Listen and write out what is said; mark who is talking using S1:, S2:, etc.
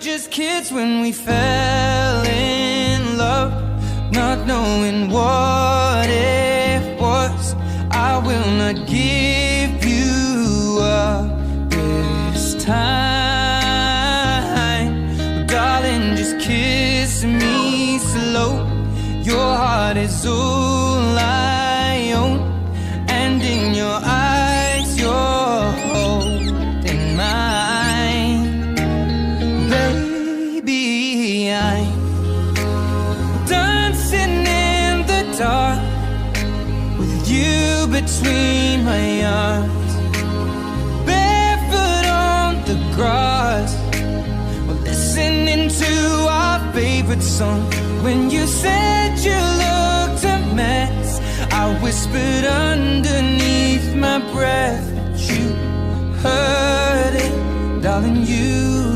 S1: just kids when we fell in love, not knowing what it was. I will not give you up this time. But darling, just kiss me slow. Your heart is all I own, and in your eyes you're holding mine. Baby, I'm dancing in the dark with you between my arms, barefoot on the grass, we're listening to our favorite song. When you said you looked a mess, I whispered underneath my breath, but you heard it, darling, you